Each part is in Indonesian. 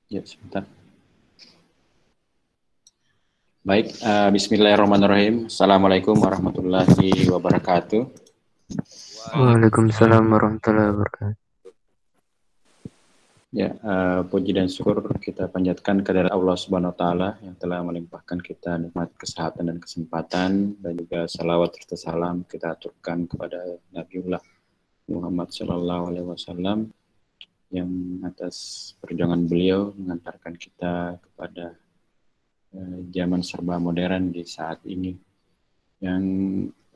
Ya, sebentar. Baik, bismillahirrahmanirrahim. Assalamualaikum warahmatullahi wabarakatuh. Waalaikumsalam warahmatullahi wabarakatuh. Ya, puji dan syukur kita panjatkan kepada Allah Subhanahu wa taala yang telah melimpahkan kita nikmat kesehatan dan kesempatan, dan juga salawat serta salam kita aturkan kepada Nabiullah Muhammad sallallahu alaihi wasallam yang atas perjuangan beliau mengantarkan kita kepada zaman serba modern di saat ini, yang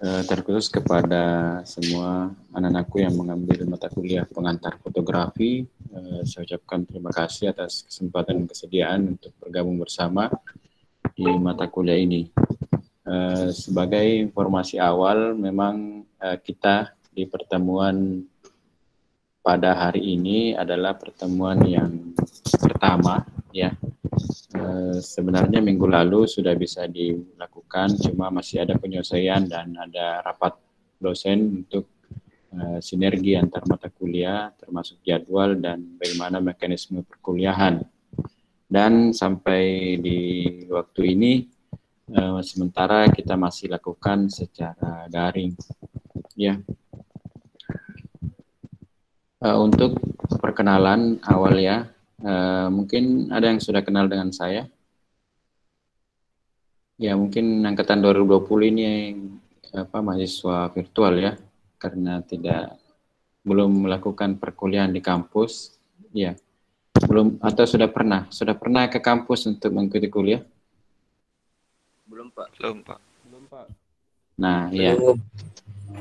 terkhusus kepada semua anak-anakku yang mengambil mata kuliah pengantar fotografi. Saya ucapkan terima kasih atas kesempatan dan kesediaan untuk bergabung bersama di mata kuliah ini. Sebagai informasi awal, memang kita di pertemuan pada hari ini adalah pertemuan yang pertama, ya. Sebenarnya minggu lalu sudah bisa dilakukan, cuma masih ada penyelesaian dan ada rapat dosen untuk sinergi antar mata kuliah, termasuk jadwal dan bagaimana mekanisme perkuliahan. Dan sampai di waktu ini, sementara kita masih lakukan secara daring, ya. Untuk perkenalan awal ya, mungkin ada yang sudah kenal dengan saya. Ya, mungkin angkatan 2020 ini mahasiswa virtual ya, karena belum melakukan perkuliahan di kampus. Ya, belum, atau sudah pernah ke kampus untuk mengikuti kuliah? Belum, Pak. Nah, ya,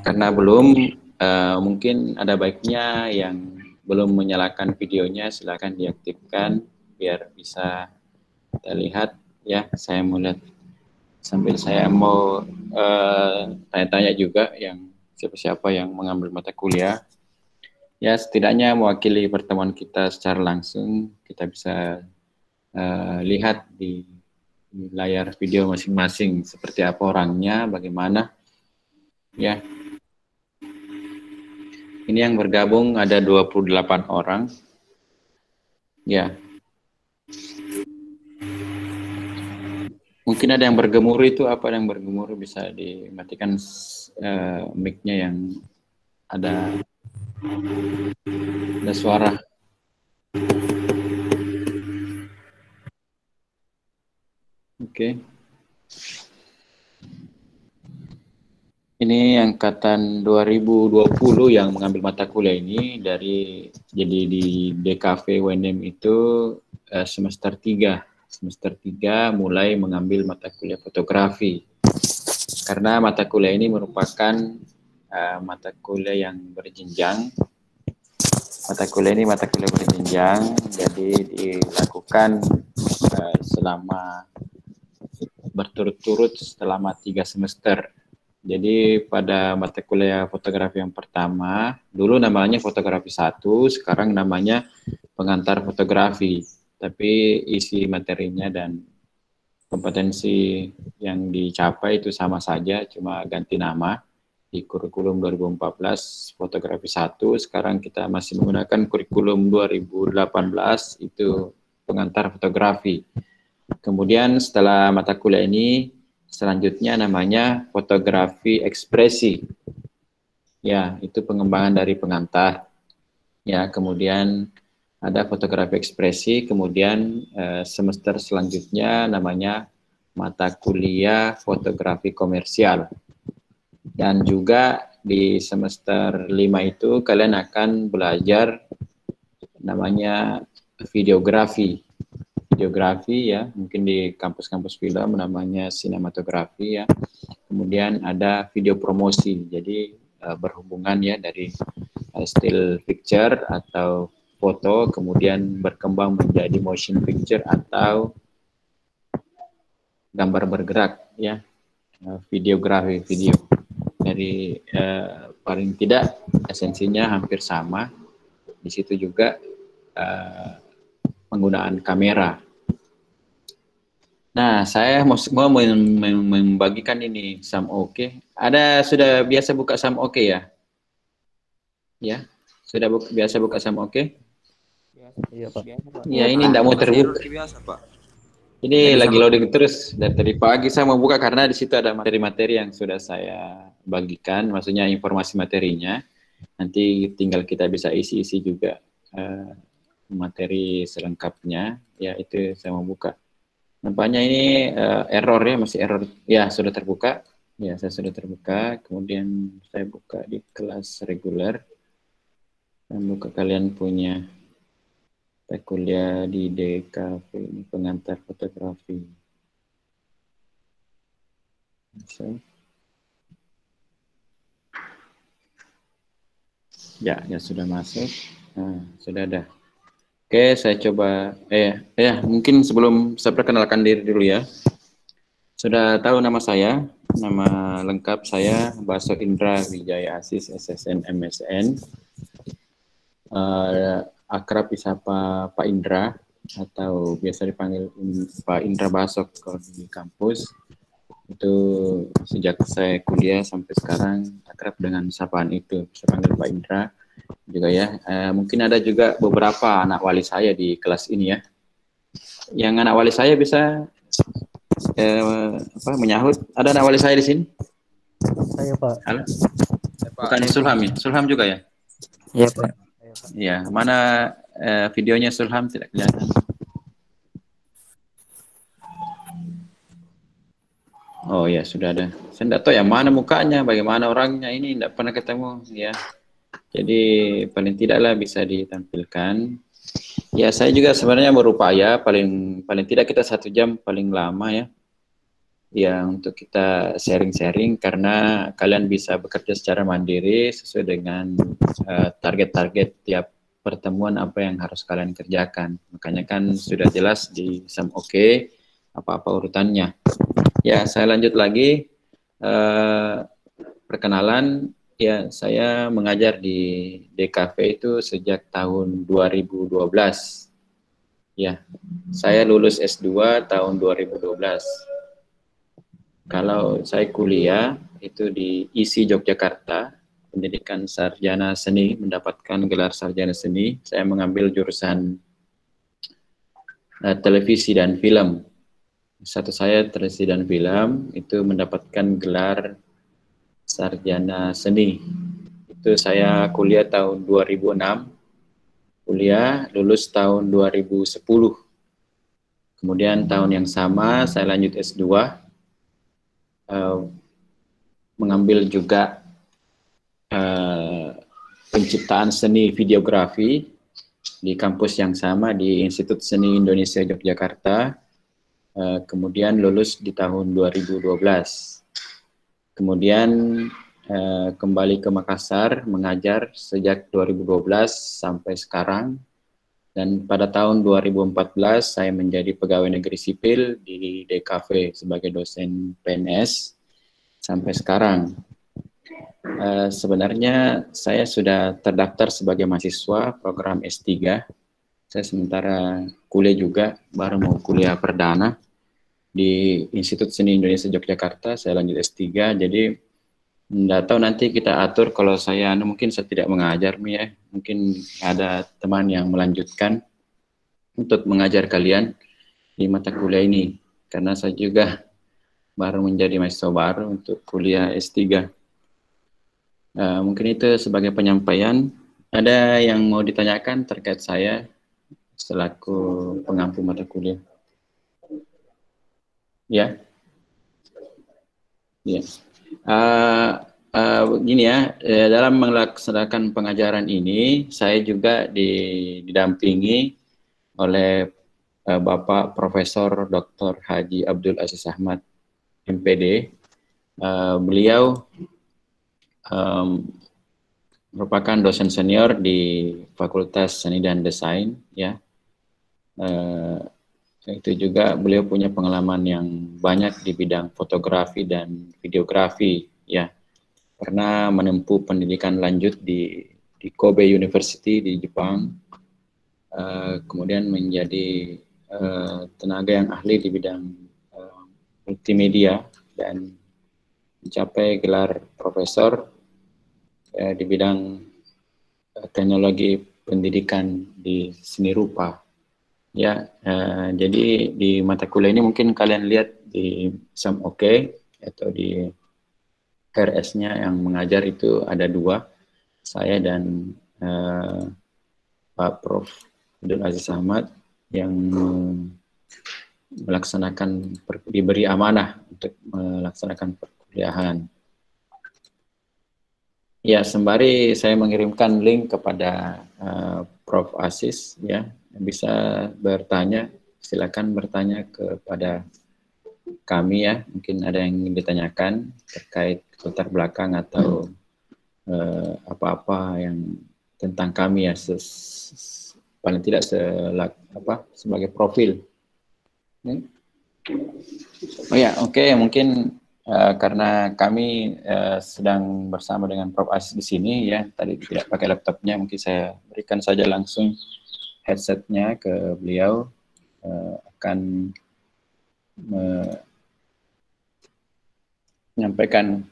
karena belum, mungkin ada baiknya yang belum menyalakan videonya silakan diaktifkan biar bisa kita lihat ya. Saya mau lihat sambil saya mau tanya-tanya juga yang siapa-siapa yang mengambil mata kuliah. Ya, setidaknya mewakili pertemuan kita secara langsung, kita bisa lihat di layar video masing-masing seperti apa orangnya, bagaimana. Ya. Ini yang bergabung ada 28 orang. Ya. Mungkin ada yang bergemuruh, itu apa yang bergemuruh, bisa dimatikan mic-nya yang ada suara. Oke. Ini angkatan 2020 yang mengambil mata kuliah ini jadi di DKV UNM itu semester 3 mulai mengambil mata kuliah fotografi. Karena mata kuliah ini merupakan mata kuliah yang berjenjang. Mata kuliah berjenjang, jadi dilakukan selama berturut-turut selama 3 semester. Jadi pada mata kuliah fotografi yang pertama, dulu namanya fotografi 1, sekarang namanya pengantar fotografi. Tapi isi materinya dan kompetensi yang dicapai itu sama saja, cuma ganti nama. Di kurikulum 2014 fotografi 1, sekarang kita masih menggunakan kurikulum 2018, itu pengantar fotografi. Kemudian setelah mata kuliah ini, selanjutnya namanya fotografi ekspresi. Ya, itu pengembangan dari pengantar. Ya, kemudian ada fotografi ekspresi, kemudian semester selanjutnya namanya mata kuliah fotografi komersial. Dan juga di semester 5 itu kalian akan belajar namanya videografi ya, mungkin di kampus-kampus film namanya sinematografi ya. Kemudian ada video promosi, jadi berhubungan ya dari still picture atau foto, kemudian berkembang menjadi motion picture atau gambar bergerak ya, videografi video. Dari paling tidak esensinya hampir sama. Di situ juga penggunaan kamera. Nah, saya mau membagikan ini Sam Oke. Ada sudah biasa buka Sam Oke ya? Ya, sudah biasa buka Sam Oke? Iya, Pak. Ya, ini tidak mau Masih error terbuka. biasa, Pak. Ini Tadi lagi sama- loading terus dari tadi pagi. Saya mau buka karena di situ ada materi-materi yang sudah saya bagikan, maksudnya informasi materinya. Nanti tinggal kita bisa isi-isi juga materi selengkapnya. Ya, itu saya mau buka. Nampaknya ini error ya, masih error. Ya, sudah terbuka. Ya, saya sudah terbuka. Kemudian saya buka di kelas reguler. Saya buka kalian punya kuliah di DKV, ini pengantar fotografi. So. Ya, sudah masuk. Nah, sudah ada. Oke, saya coba. Mungkin sebelum saya perkenalkan diri dulu ya. Sudah tahu nama saya? Nama lengkap saya Baso Indra Wijaya Asis, SSN MSN. Akrab disapa Pak Indra atau biasa dipanggil Pak Indra Basok kalau di kampus. Itu sejak saya kuliah sampai sekarang akrab dengan sapaan itu. Saya panggil Pak Indra juga ya. Mungkin ada juga beberapa anak wali saya di kelas ini ya. Yang anak wali saya bisa menyahut. Ada anak wali saya di sini? Saya, Pak. Halo? Pak. Bukan Sulham ya? Sulham juga ya? Iya, Pak. Iya. Mana videonya Sulham tidak kelihatan? Oh ya, sudah ada. Saya tidak tahu yang mana mukanya, bagaimana orangnya, ini tidak pernah ketemu ya. Jadi paling tidaklah bisa ditampilkan. Ya, saya juga sebenarnya berupaya paling tidak kita 1 jam paling lama ya. Ya, untuk kita sharing-sharing karena kalian bisa bekerja secara mandiri sesuai dengan target-target tiap pertemuan apa yang harus kalian kerjakan. Makanya kan sudah jelas di Sam Oke apa-apa urutannya. Ya, saya lanjut lagi. Perkenalan, ya saya mengajar di DKV itu sejak tahun 2012. Ya, saya lulus S2 tahun 2012. Kalau saya kuliah itu di ISI Yogyakarta, pendidikan sarjana seni, mendapatkan gelar sarjana seni. Saya mengambil jurusan televisi dan film. Satu saya televisi dan film itu mendapatkan gelar sarjana seni. Itu saya kuliah tahun 2006, kuliah lulus tahun 2010. Kemudian tahun yang sama saya lanjut S2, mengambil juga penciptaan seni videografi di kampus yang sama di Institut Seni Indonesia Yogyakarta. Kemudian lulus di tahun 2012. Kemudian kembali ke Makassar mengajar sejak 2012 sampai sekarang. Dan pada tahun 2014 saya menjadi pegawai negeri sipil di DKV sebagai dosen PNS sampai sekarang. Sebenarnya saya sudah terdaftar sebagai mahasiswa program S3. Saya sementara kuliah juga, baru mau kuliah perdana di Institut Seni Indonesia Yogyakarta. Saya lanjut S3, jadi tidak tahu nanti kita atur kalau saya mungkin saya tidak mengajar ya. Mungkin ada teman yang melanjutkan untuk mengajar kalian di mata kuliah ini. Karena saya juga baru menjadi mahasiswa baru untuk kuliah S3. Mungkin itu sebagai penyampaian. Ada yang mau ditanyakan terkait saya selaku pengampu mata kuliah? Ya. Ya. Begini ya, dalam melaksanakan pengajaran ini, saya juga didampingi oleh Bapak Profesor Dr. Haji Abdul Aziz Ahmad, MPD. Beliau merupakan dosen senior di Fakultas Seni dan Desain, ya. Itu juga beliau punya pengalaman yang banyak di bidang fotografi dan videografi, ya. Pernah menempuh pendidikan lanjut di Kobe University di Jepang, kemudian menjadi tenaga yang ahli di bidang multimedia dan mencapai gelar profesor di bidang teknologi pendidikan di seni rupa. Ya, jadi di mata kuliah ini mungkin kalian lihat di SEM Oke atau di RS-nya yang mengajar itu ada 2, saya dan Pak Prof. Abdul Aziz Ahmad yang diberi amanah untuk melaksanakan perkuliahan. Ya, sembari saya mengirimkan link kepada Prof. Aziz, ya, bisa bertanya, silakan bertanya kepada kami ya, mungkin ada yang ingin ditanyakan terkait latar belakang atau apa-apa yang tentang kami ya, paling tidak sebagai profil. Oh ya, oke, mungkin karena kami sedang bersama dengan Prof. Aziz di sini ya, tadi tidak pakai laptopnya, mungkin saya berikan saja langsung headsetnya ke beliau, akan menyampaikan.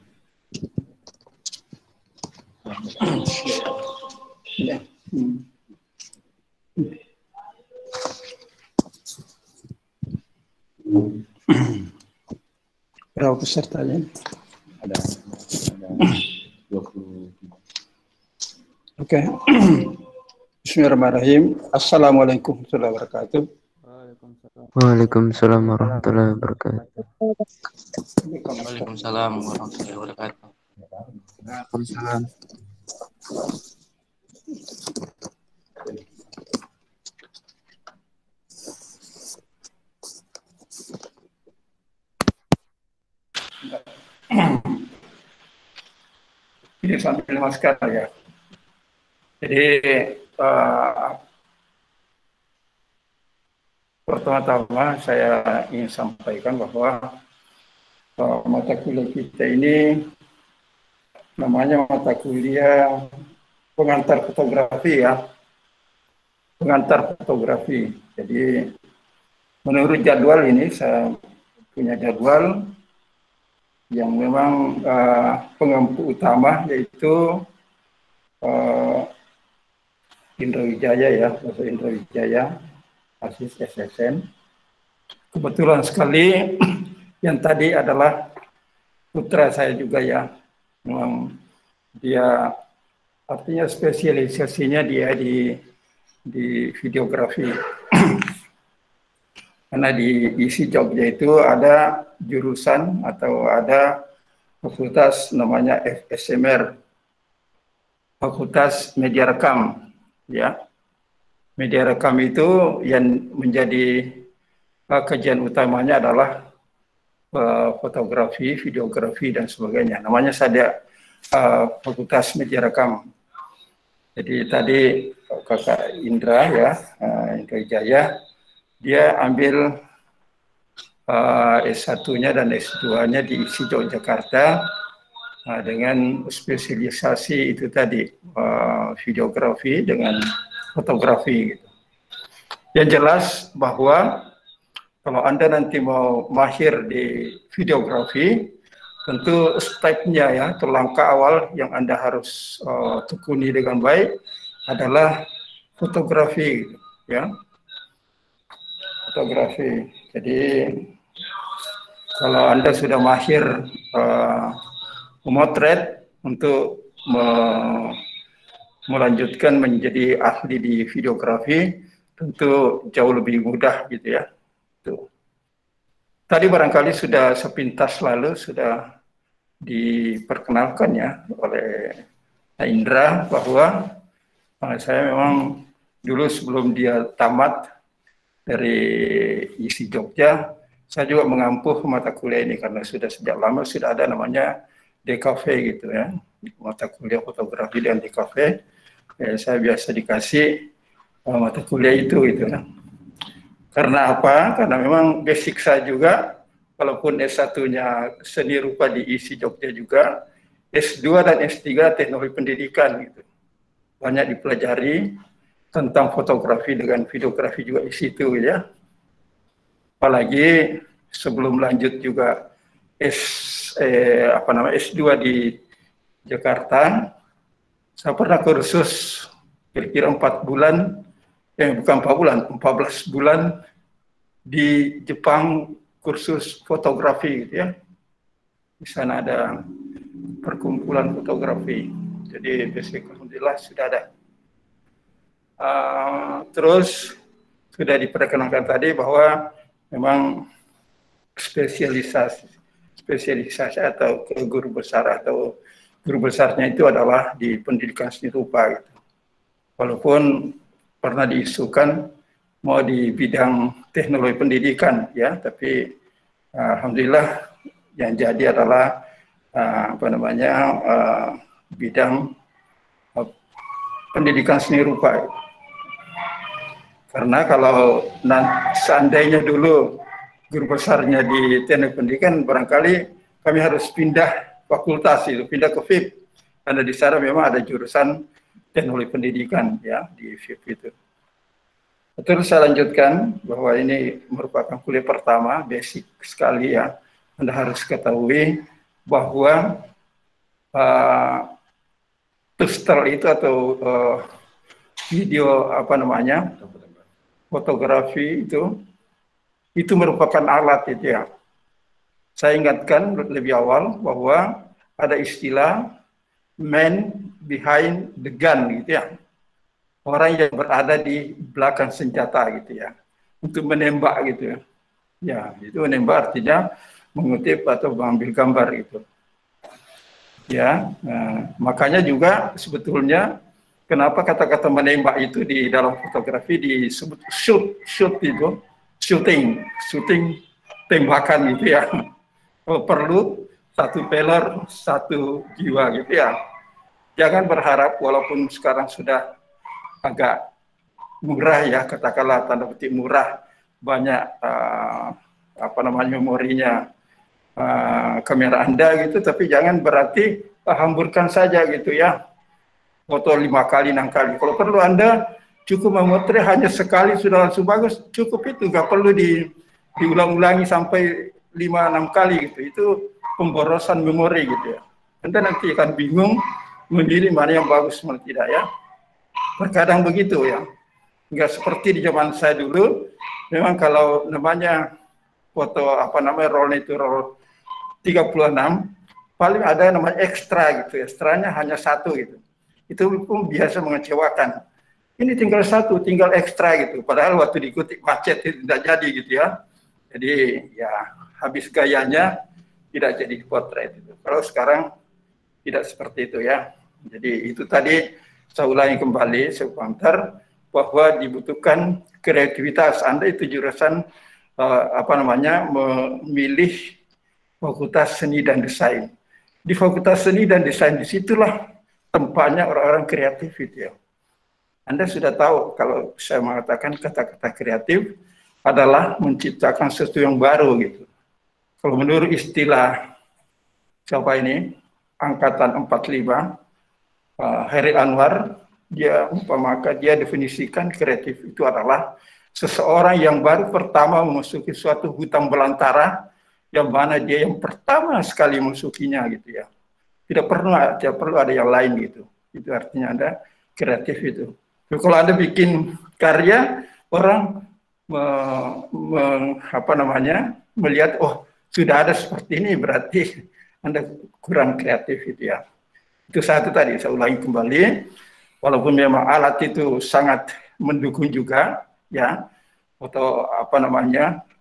Berapa pesertanya? Ada 20. Oke. Bismillahirrahmanirrahim. Assalamualaikum warahmatullahi wabarakatuh. Waalaikumsalam warahmatullahi wabarakatuh. Waalaikumsalam warahmatullahi wabarakatuh. Waalaikumsalam. Ini sambil masker ya. Jadi pertama-tama saya ingin sampaikan bahwa mata kuliah kita ini namanya mata kuliah pengantar fotografi ya. Pengantar fotografi. Jadi menurut jadwal ini saya punya jadwal yang memang pengampu utama yaitu Indra Wijaya ya, Profesor Indra Wijaya, Aziz SSN. Kebetulan sekali yang tadi adalah putra saya juga ya, memang dia artinya spesialisasinya dia di videografi. Karena di ISI Jogja itu ada jurusan atau ada fakultas namanya FSMR, Fakultas Media Rekam, ya. Media rekam itu yang menjadi kajian utamanya adalah fotografi, videografi dan sebagainya. Namanya saja Fakultas Media Rekam. Jadi tadi Kakak Indra ya, Indra Wijaya, dia ambil S1-nya dan S2-nya di ISI Yogyakarta dengan spesialisasi itu tadi videografi dengan fotografi. Gitu. Yang jelas bahwa kalau Anda nanti mau mahir di videografi, tentu stepnya ya, atau langkah awal yang Anda harus tekuni dengan baik adalah fotografi, gitu, ya. Fotografi. Jadi kalau Anda sudah mahir memotret untuk melanjutkan menjadi ahli di videografi, tentu jauh lebih mudah gitu ya. Tuh. Tadi barangkali sudah sepintas lalu sudah diperkenalkan ya oleh Indra bahwa saya memang dulu sebelum dia tamat dari ISI Jogja, saya juga mengampuh mata kuliah ini karena sudah sejak lama sudah ada namanya DKV gitu ya, mata kuliah fotografi dan DKV. Saya biasa dikasih mata kuliah itu gitu ya. Karena apa? Karena memang basic saya juga, walaupun S1-nya seni rupa di ISI Jogja juga, S2 dan S3 teknologi pendidikan gitu. Banyak dipelajari tentang fotografi dengan videografi juga di situ ya. Apalagi sebelum lanjut juga S2 di Jakarta, saya pernah kursus kira-kira 4 bulan, bukan 4 bulan, 14 bulan di Jepang kursus fotografi gitu ya. Di sana ada perkumpulan fotografi. Jadi basic alhamdulillah sudah ada. Terus sudah diperkenalkan tadi bahwa memang spesialisasi atau guru besar atau guru besarnya itu adalah di pendidikan seni rupa gitu. Walaupun pernah diisukan mau di bidang teknologi pendidikan ya, tapi alhamdulillah yang jadi adalah bidang pendidikan seni rupa. Karena kalau seandainya dulu guru besarnya di teknik pendidikan, barangkali kami harus pindah fakultas itu, pindah ke FIP. Karena di sana memang ada jurusan teknologi pendidikan ya di FIP itu. Terus saya lanjutkan bahwa ini merupakan kuliah pertama, basic sekali ya. Anda harus ketahui bahwa poster itu atau video fotografi itu merupakan alat itu ya. Saya ingatkan lebih awal bahwa ada istilah man behind the gun gitu ya. Orang yang berada di belakang senjata gitu ya. Untuk menembak gitu ya. Ya, itu menembak artinya mengutip atau mengambil gambar gitu. Ya, makanya juga sebetulnya kenapa kata-kata menembak itu di dalam fotografi disebut shooting tembakan gitu ya. Perlu satu peler, satu jiwa gitu ya. Jangan berharap walaupun sekarang sudah agak murah ya, katakanlah tanda petik murah, banyak memorinya kamera Anda gitu, tapi jangan berarti hamburkan saja gitu ya, foto 5 kali 6 kali. Kalau perlu Anda cukup memotret hanya sekali sudah langsung bagus, cukup itu, nggak perlu diulang-ulangi sampai 5-6 kali gitu. Itu pemborosan memori gitu ya. Anda nanti akan bingung memilih mana yang bagus mana tidak ya. Terkadang begitu ya. Nggak seperti di zaman saya dulu, memang kalau namanya foto roll itu roll 36, paling ada namanya ekstra gitu, ekstranya hanya 1 gitu. Itu pun biasa mengecewakan. Ini tinggal 1, tinggal ekstra gitu. Padahal waktu diikuti macet itu tidak jadi gitu ya. Jadi ya habis gayanya tidak jadi potret itu. Kalau sekarang tidak seperti itu ya. Jadi itu tadi saya ulangi kembali, saya komentar bahwa dibutuhkan kreativitas. Anda itu jurusan memilih fakultas seni dan desain. Di fakultas seni dan desain disitulah tempatnya orang-orang kreatif itu ya. Anda sudah tahu kalau saya mengatakan kata-kata kreatif adalah menciptakan sesuatu yang baru gitu. Kalau menurut istilah siapa ini, angkatan 45, Hairil Anwar, dia definisikan kreatif itu adalah seseorang yang baru pertama memasuki suatu hutan belantara, yang mana dia yang pertama sekali memasukinya gitu ya. Tidak perlu ada yang lain gitu. Itu artinya Anda kreatif itu. Jadi, kalau Anda bikin karya, orang melihat oh sudah ada seperti ini, berarti Anda kurang kreatif itu ya. Itu satu tadi saya ulangi kembali. Walaupun memang alat itu sangat mendukung juga ya, atau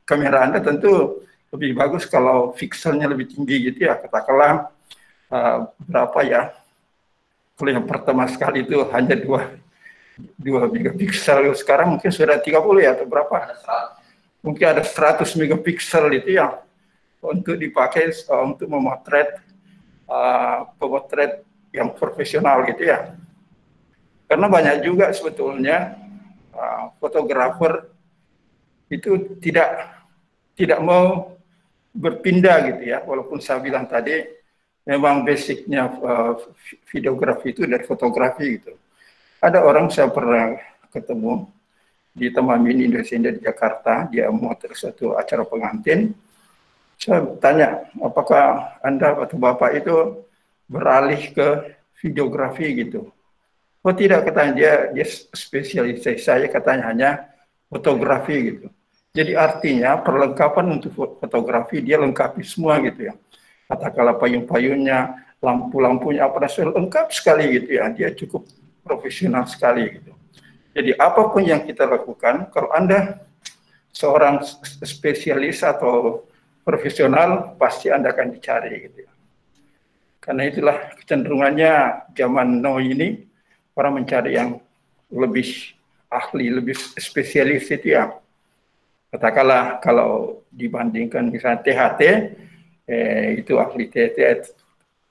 kamera Anda tentu lebih bagus kalau pixelnya lebih tinggi gitu ya, katakanlah berapa ya, kalau yang pertama sekali itu hanya 2 megapiksel, sekarang mungkin sudah 30 ya atau berapa, mungkin ada 100 megapiksel itu ya untuk dipakai untuk memotret pemotret yang profesional gitu ya. Karena banyak juga sebetulnya fotografer itu tidak mau berpindah gitu ya, walaupun saya bilang tadi memang basicnya videografi itu dari fotografi gitu. Ada orang saya pernah ketemu di Taman Mini Indonesia Indah di Jakarta, dia memotret suatu acara pengantin. Saya tanya, apakah Anda atau Bapak itu beralih ke videografi gitu? Oh tidak, katanya dia spesialisasi saya katanya hanya fotografi gitu. Jadi artinya perlengkapan untuk fotografi dia lengkapi semua gitu ya. Katakanlah payung-payungnya, lampu-lampunya, apa lengkap sekali gitu ya. Dia cukup profesional sekali gitu. Jadi apapun yang kita lakukan, kalau Anda seorang spesialis atau profesional, pasti Anda akan dicari gitu ya. Karena itulah kecenderungannya zaman now ini, orang mencari yang lebih ahli, lebih spesialis itu ya. Katakanlah kalau dibandingkan misalnya THT, itu ahli THT,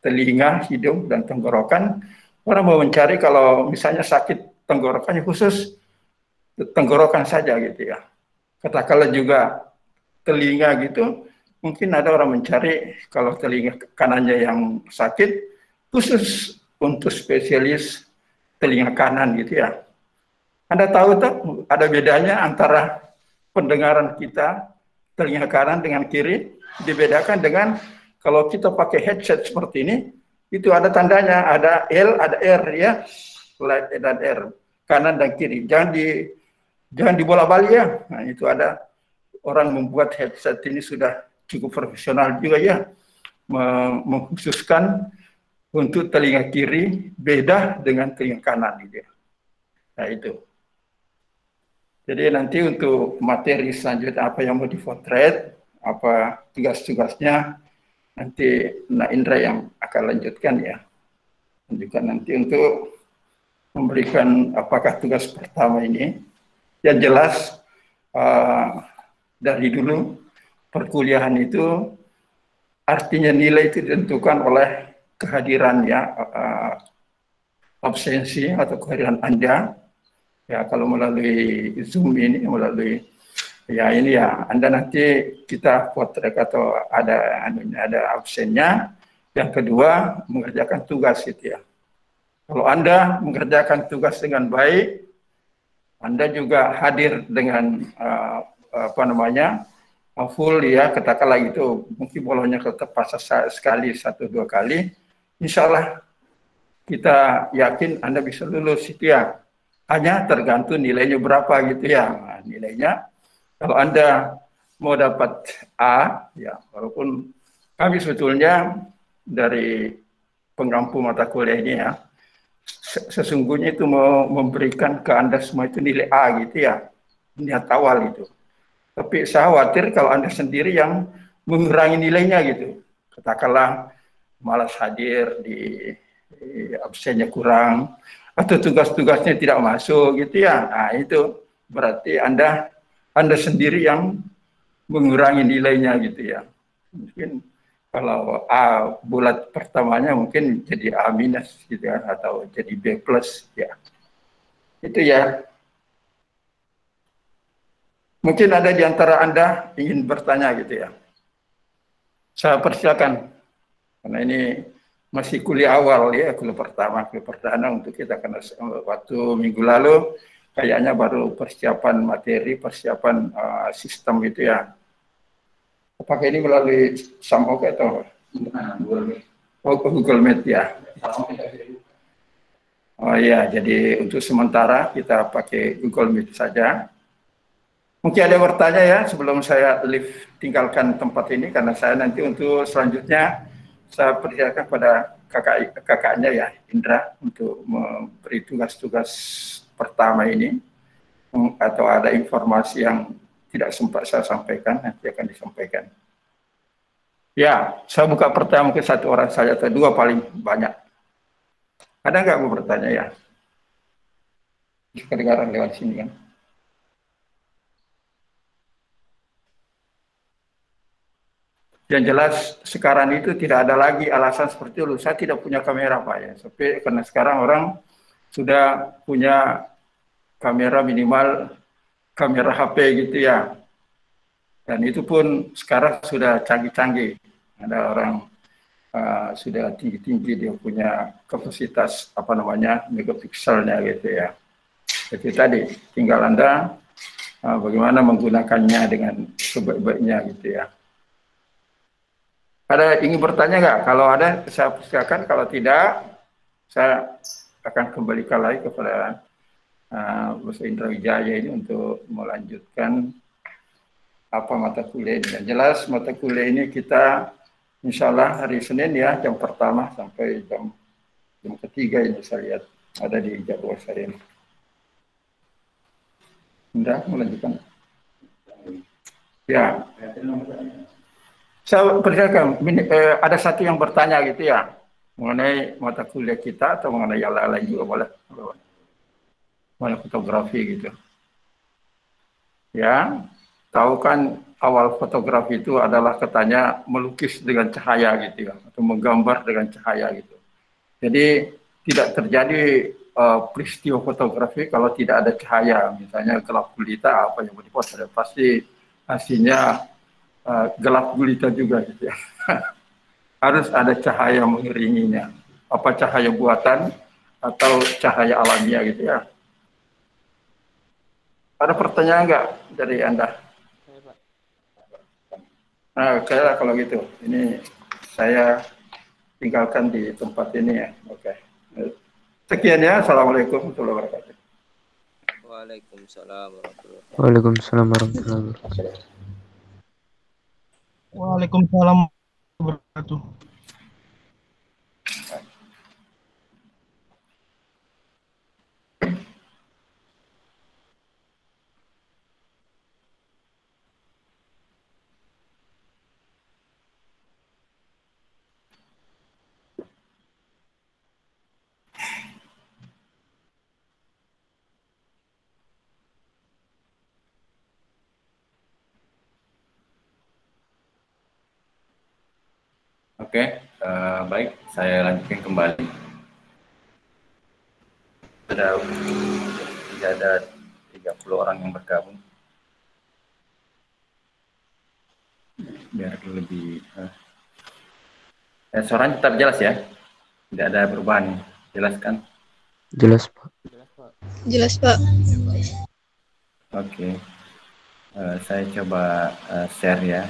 telinga, hidung, dan tenggorokan, orang mau mencari kalau misalnya sakit tenggorokannya khusus, tenggorokan saja gitu ya. Katakanlah juga telinga gitu, mungkin ada orang mencari kalau telinga kanannya yang sakit, khusus untuk spesialis telinga kanan gitu ya. Anda tahu tuh ada bedanya antara pendengaran kita telinga kanan dengan kiri, dibedakan dengan kalau kita pakai headset seperti ini, itu ada tandanya, ada L, ada R ya, left dan R, kanan dan kiri. Jangan dibolak-balik ya. Nah, itu ada orang membuat headset ini sudah cukup profesional juga ya, mengkhususkan untuk telinga kiri beda dengan telinga kanan gitu ya. Nah itu. Jadi nanti untuk materi selanjutnya apa yang mau dipotret, apa tugas-tugasnya, nanti Nak Indra yang akan lanjutkan ya. Lanjutkan nanti untuk memberikan apakah tugas pertama ini. Yang jelas dari dulu perkuliahan itu artinya nilai itu ditentukan oleh kehadiran ya, absensi atau kehadiran Anda ya. Kalau melalui Zoom ini, melalui ya ini ya, Anda nanti kita potret atau ada absennya. Yang kedua, mengerjakan tugas itu ya. Kalau Anda mengerjakan tugas dengan baik, Anda juga hadir dengan full ya, katakanlah itu mungkin bolanya terpaksa sekali, 1-2 kali, insya Allah kita yakin Anda bisa lulus itu ya. Hanya tergantung nilainya berapa gitu ya. Nah, nilainya kalau Anda mau dapat A ya, walaupun kami sebetulnya dari pengampu mata kuliah ini ya, sesungguhnya itu mau memberikan ke Anda semua itu nilai A gitu ya, niat awal itu. Tapi saya khawatir kalau Anda sendiri yang mengurangi nilainya gitu. Katakanlah malas hadir, di absennya kurang, atau tugas-tugasnya tidak masuk gitu ya. Nah itu berarti Anda sendiri yang mengurangi nilainya gitu ya. Mungkin kalau A bulat pertamanya mungkin jadi A minus gitu ya, atau jadi B plus ya. Itu ya. Mungkin ada di antara Anda ingin bertanya gitu ya. Saya persilakan, karena ini masih kuliah awal ya, kuliah pertama, kuliah perdana untuk kita, karena waktu minggu lalu kayaknya baru persiapan materi, persiapan sistem gitu ya. Apakah ini melalui Samok atau Google Meet ya? Oh iya, jadi untuk sementara kita pakai Google Meet saja. Mungkin ada yang bertanya ya sebelum saya tinggalkan tempat ini, karena saya nanti untuk selanjutnya saya persilakan pada kakaknya ya, Indra, untuk memberi tugas-tugas pertama ini, atau ada informasi yang tidak sempat saya sampaikan nanti akan disampaikan. Ya, saya buka pertanyaan mungkin 1 orang saja atau 2 paling banyak. Ada nggak mau bertanya ya? Kedengaran lewat sini kan? Yang jelas sekarang itu tidak ada lagi alasan seperti itu. Saya tidak punya kamera Pak ya. Tapi karena sekarang orang sudah punya kamera, minimal kamera HP gitu ya. Dan itu pun sekarang sudah canggih-canggih. Ada orang sudah tinggi-tinggi, dia punya kapasitas megapikselnya gitu ya. Jadi tadi tinggal Anda bagaimana menggunakannya dengan sebaik-baiknya gitu ya. Ada ingin bertanya nggak? Kalau ada, saya persilakan. Kalau tidak, saya akan kembalikan lagi kepada Bahasa Indra Wijaya ini untuk melanjutkan apa mata kuliah ini. Yang jelas mata kuliah ini kita insya Allah hari Senin ya, jam pertama sampai jam ketiga ini saya lihat ada di jadwal saya ini. Sudah melanjutkan. Ya, saya persilakan. Ada satu yang bertanya gitu ya mengenai mata kuliah kita atau mengenai yang lain juga boleh. Mengenai fotografi gitu. Ya, tahu kan awal fotografi itu adalah katanya melukis dengan cahaya gitu ya, atau menggambar dengan cahaya gitu. Jadi tidak terjadi peristiwa fotografi kalau tidak ada cahaya, misalnya gelap gulita apa yang mau dipotret, pasti hasilnya gelap gulita juga gitu ya. Harus ada cahaya mengiringinya, apa cahaya buatan atau cahaya alamiah gitu ya. Ada pertanyaan nggak dari Anda? Nah, kayak kalau gitu, ini saya tinggalkan di tempat ini ya. Oke. Sekian ya. Assalamualaikum warahmatullahi wabarakatuh. Waalaikumsalam warahmatullahi wabarakatuh. Waalaikumsalam warahmatullahi wabarakatuh. Waalaikumsalam warahmatullahi wabarakatuh. Oke, baik, saya lanjutkan kembali. Tidak ada 30 orang yang bergabung. Biar lebih... suaranya tetap jelas ya? Tidak ada perubahan, jelas kan? Jelas, Pak. Jelas, Pak. Oke, saya coba share ya.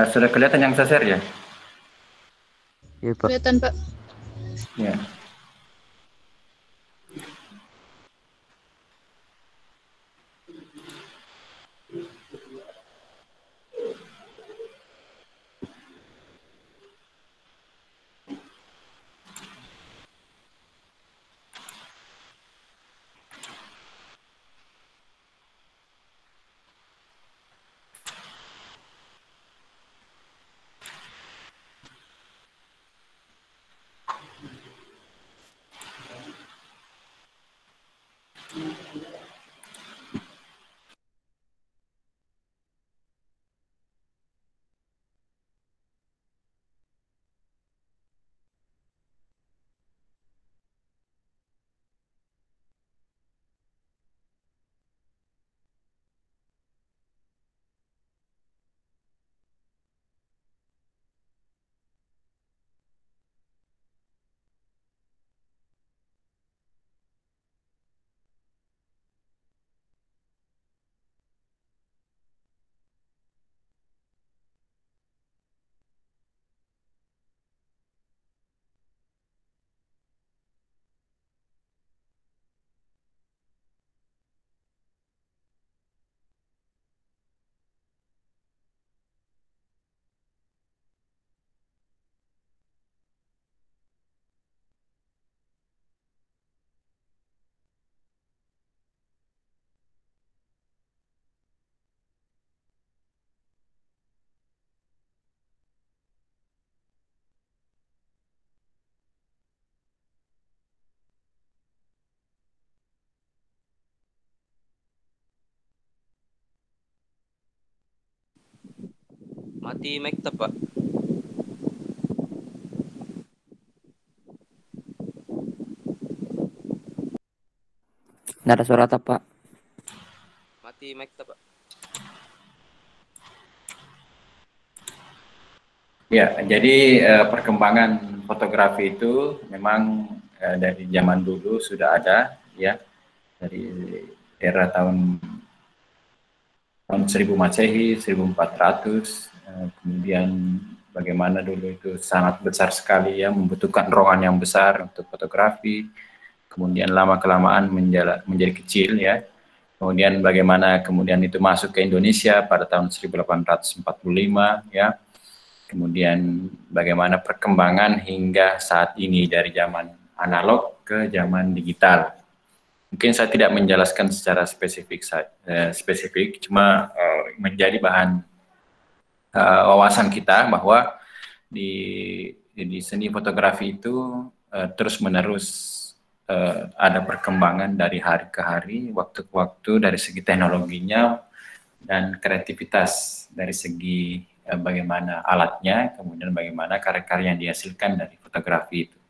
Sudah kelihatan yang saya share ya? Iya, Pak. Kelihatan, Pak. Ya. Mati mic tab, Pak. Nggak ada suara Pak. Mati mic Pak. Ya, jadi perkembangan fotografi itu memang dari zaman dulu sudah ada, ya, dari era tahun 1000 Masehi, 1400, kemudian bagaimana dulu itu sangat besar sekali ya, membutuhkan ruangan yang besar untuk fotografi, kemudian lama-kelamaan menjadi kecil ya, kemudian bagaimana kemudian itu masuk ke Indonesia pada tahun 1845 ya, kemudian bagaimana perkembangan hingga saat ini dari zaman analog ke zaman digital. Mungkin saya tidak menjelaskan secara spesifik, cuma menjadi bahan wawasan kita bahwa di seni fotografi itu terus-menerus ada perkembangan dari hari ke hari, waktu ke waktu dari segi teknologinya dan kreativitas dari segi bagaimana alatnya, kemudian bagaimana karya-karya yang dihasilkan dari fotografi itu.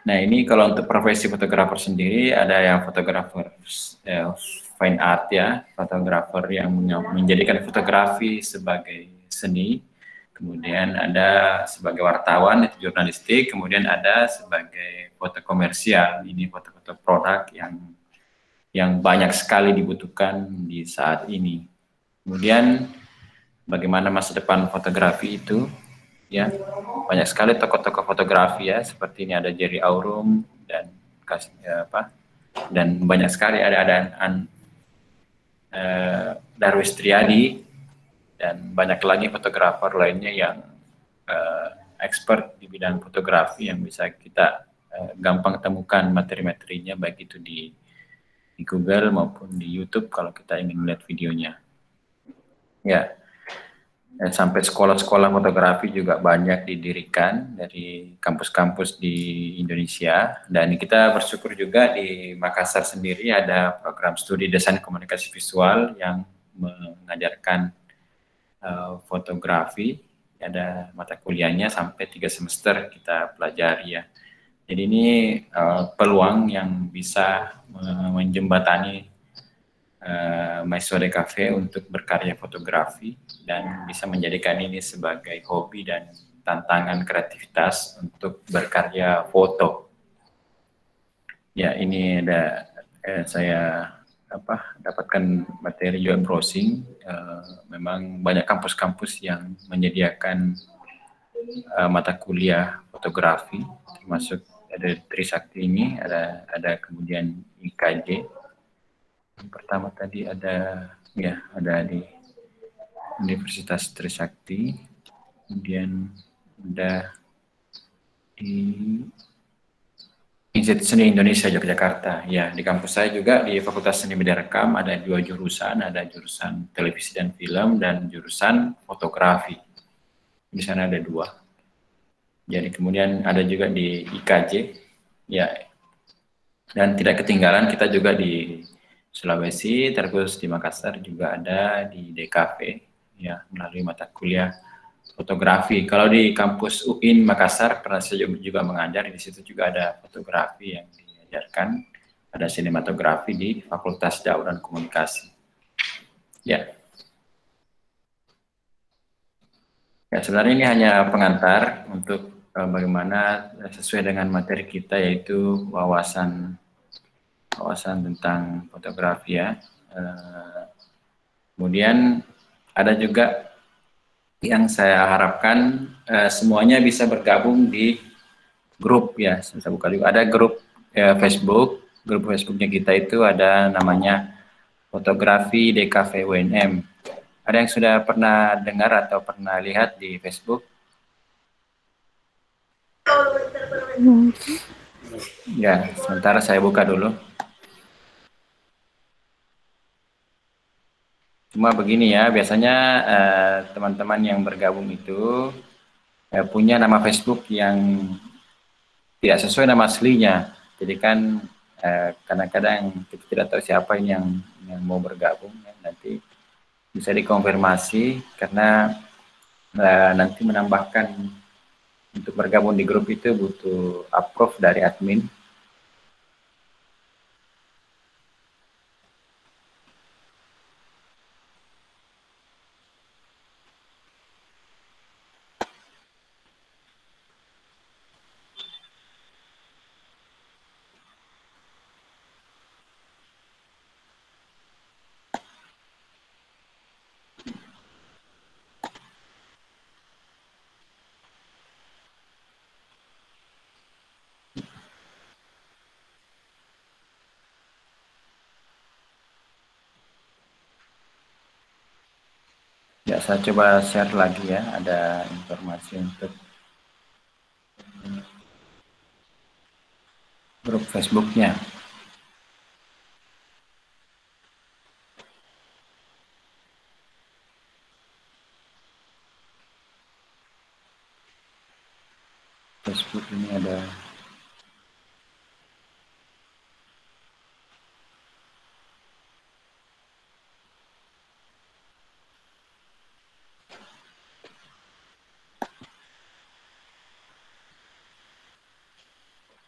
Nah, ini kalau untuk profesi fotografer sendiri, ada yang fotografer fine art ya, fotografer yang menjadikan fotografi sebagai seni, kemudian ada sebagai wartawan, itu jurnalistik, kemudian ada sebagai foto komersial, ini foto-foto produk yang banyak sekali dibutuhkan di saat ini. Kemudian bagaimana masa depan fotografi itu, ya, banyak sekali tokoh-tokoh fotografi ya, seperti ini ada Jerry Aurum dan dan banyak sekali ada Darwis Triadi dan banyak lagi fotografer lainnya yang expert di bidang fotografi yang bisa kita gampang temukan materi-materinya, baik itu di Google maupun di YouTube kalau kita ingin melihat videonya. Ya. Dan sampai sekolah-sekolah fotografi juga banyak didirikan dari kampus-kampus di Indonesia, dan kita bersyukur juga di Makassar sendiri ada program studi desain komunikasi visual yang mengajarkan fotografi, ada mata kuliahnya sampai 3 semester kita pelajari ya. Jadi ini peluang yang bisa menjembatani mahasiswa DKV untuk berkarya fotografi dan bisa menjadikan ini sebagai hobi dan tantangan kreativitas untuk berkarya foto. Ya, ini ada saya dapatkan materi juga browsing. Memang banyak kampus-kampus yang menyediakan mata kuliah fotografi, termasuk ada Trisakti ini, ada kemudian IKJ. Yang pertama tadi ada di Universitas Trisakti, kemudian ada di Institut Seni Indonesia Yogyakarta. Ya, di kampus saya juga di Fakultas Seni Media Rekam ada 2 jurusan, ada jurusan televisi dan film dan jurusan fotografi. Di sana ada 2. Jadi kemudian ada juga di IKJ, ya. Dan tidak ketinggalan kita juga di Sulawesi, terus di Makassar juga ada di DKV ya, melalui mata kuliah fotografi. Kalau di kampus UIN Makassar pernah saya juga mengajar, di situ juga ada fotografi yang diajarkan, ada sinematografi di Fakultas Dakwah dan Komunikasi. Ya. Ya, sebenarnya ini hanya pengantar untuk bagaimana sesuai dengan materi kita, yaitu wawasan tentang fotografi ya. Kemudian ada juga yang saya harapkan semuanya bisa bergabung di grup ya. Saya buka juga ada grup Facebook. Grup Facebooknya kita itu ada namanya Fotografi DKV UNM. Ada yang sudah pernah dengar atau pernah lihat di Facebook? Ya, sementara saya buka dulu. Cuma begini ya, biasanya teman-teman yang bergabung itu punya nama Facebook yang tidak sesuai nama aslinya. Jadi kan kadang-kadang kita tidak tahu siapa yang mau bergabung. Ya. Nanti bisa dikonfirmasi karena nanti menambahkan untuk bergabung di grup itu butuh approve dari admin. saya coba share lagi ya, ada informasi untuk grup Facebooknya. Facebook ini ada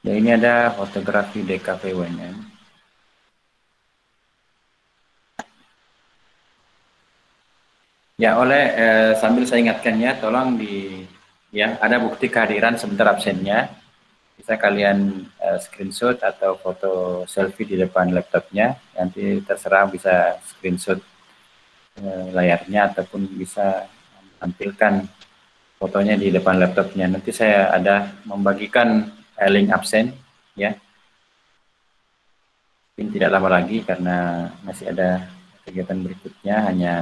ya, ini ada fotografi DKV UNM. Ya, sambil saya ingatkannya, tolong ya ada bukti kehadiran sebentar absennya. Bisa kalian screenshot atau foto selfie di depan laptopnya. Nanti terserah bisa screenshot layarnya ataupun bisa tampilkan fotonya di depan laptopnya. Nanti saya ada membagikan link absen ya. Mungkin tidak lama lagi karena masih ada kegiatan berikutnya, hanya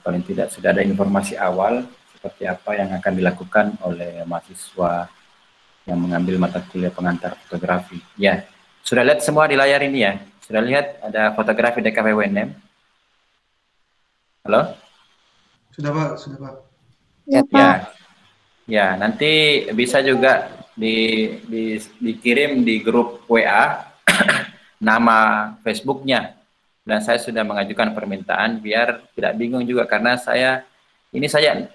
paling tidak sudah ada informasi awal seperti apa yang akan dilakukan oleh mahasiswa yang mengambil mata kuliah pengantar fotografi. Ya, sudah lihat semua di layar ini ya? Sudah lihat ada fotografi DKV UNM? Halo? Sudah Pak, sudah Pak. Ya, Pak. Ya, ya nanti bisa juga dikirim di grup WA nama Facebooknya. Dan saya sudah mengajukan permintaan biar tidak bingung juga, karena saya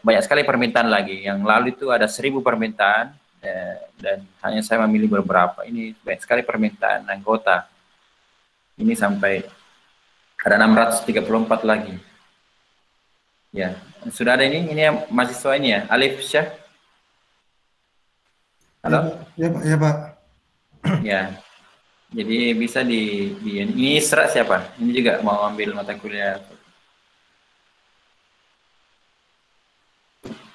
banyak sekali permintaan lagi. Yang lalu itu ada 1000 permintaan dan hanya saya memilih beberapa. Ini banyak sekali permintaan anggota. Ini sampai ada 634 lagi. Ya, sudah ada ini yang mahasiswa ini ya, Alif Syah. Halo? Ya Pak, ya Pak. Ya. Jadi bisa ini Isra siapa? Ini juga mau ambil mata kuliah.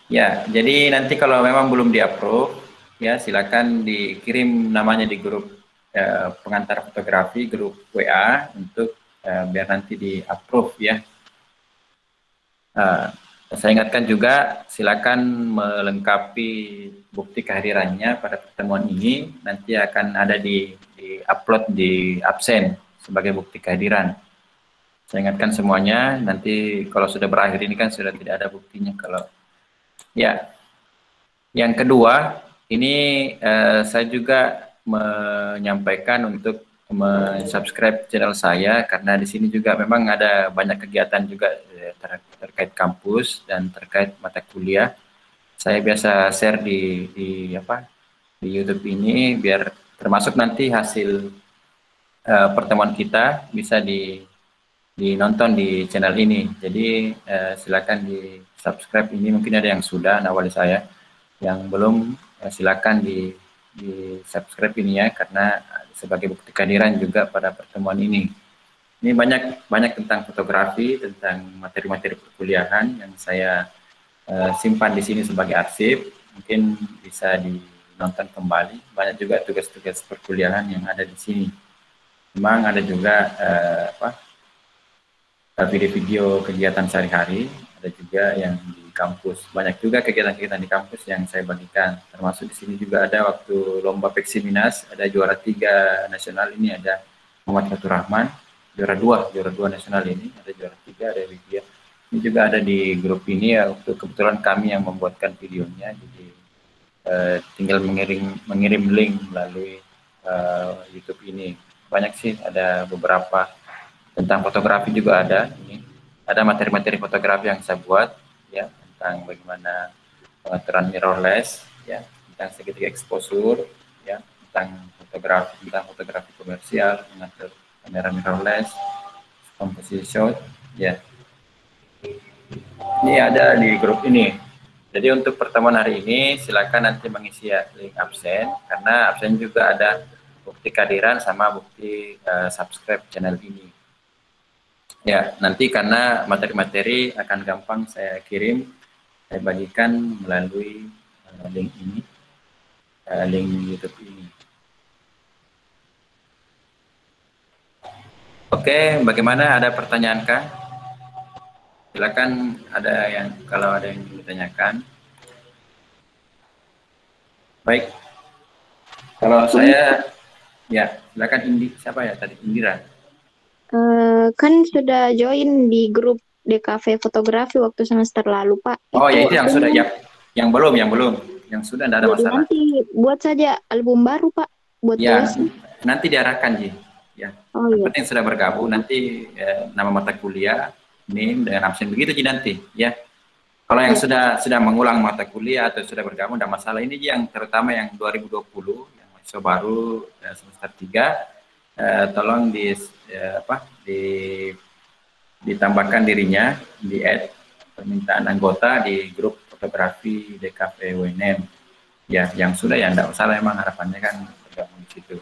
Ya, jadi nanti kalau memang belum di-approve, ya silakan dikirim namanya di grup pengantar fotografi, grup WA untuk biar nanti di-approve ya. Saya ingatkan juga, silakan melengkapi bukti kehadirannya pada pertemuan ini, nanti akan ada di-upload di absen sebagai bukti kehadiran. Saya ingatkan semuanya, nanti kalau sudah berakhir ini kan sudah tidak ada buktinya. Kalau ya, yang kedua, ini saya juga menyampaikan untuk subscribe channel saya, karena di sini juga memang ada banyak kegiatan juga terkait kampus dan terkait mata kuliah. Saya biasa share di YouTube ini biar termasuk nanti hasil pertemuan kita bisa dinonton di channel ini. Jadi silakan di subscribe ini, mungkin ada yang sudah nawali saya, yang belum silakan di subscribe ini ya, karena sebagai bukti kehadiran juga pada pertemuan ini. Ini banyak tentang fotografi, tentang materi-materi perkuliahan yang saya simpan di sini sebagai arsip. Mungkin bisa dinonton kembali. Banyak juga tugas-tugas perkuliahan yang ada di sini. Memang ada juga video-video kegiatan sehari-hari, ada juga yang di kampus. Banyak juga kegiatan-kegiatan di kampus yang saya bagikan. Termasuk di sini juga ada waktu lomba Peksiminas, ada juara 3 nasional ini, ada Muhammad Fatur Rahman, juara 2 nasional ini, ada juara 3, ada Widya. Ini juga ada di grup ini ya, kebetulan kami yang membuatkan videonya, jadi tinggal mengirim link melalui YouTube ini. Banyak sih, ada beberapa tentang fotografi juga ada. Ini ada materi-materi fotografi yang saya buat ya, tentang bagaimana pengaturan mirrorless ya, tentang segitiga exposure ya, tentang fotografi komersial, mengatur kamera mirrorless, composition shot ya. Ini ada di grup ini. Jadi untuk pertemuan hari ini silakan nanti mengisi link absen, karena absen juga ada bukti kehadiran sama bukti subscribe channel ini. Ya, nanti karena materi-materi akan gampang saya kirim, saya bagikan melalui link ini, link YouTube ini. Oke, bagaimana, ada pertanyaan kah? Silakan kalau ada yang ditanyakan. Baik. Kalau saya, ya silakan siapa ya tadi? Indira. Kan sudah join di grup DKV fotografi waktu semester lalu, Pak. Oh ya itu yang sudah, ya. Yang belum. Yang sudah tidak ada masalah. Nanti buat saja album baru, Pak. Buat ya, tulis. nanti diarahkan, Ji. Ya. Oh, iya. Yang penting sudah bergabung, nanti nama mata kuliah, NIM, dan absen begitu, Ji, nanti. Ya. Kalau yang sudah mengulang mata kuliah atau sudah bergabung, tidak masalah. Ini yang terutama yang 2020, yang mahasiswa baru semester 3, tolong ditambahkan dirinya di add permintaan anggota di grup fotografi DKV UNM. Ya, yang sudah ya tidak masalah, emang harapannya kan bergabung di situ.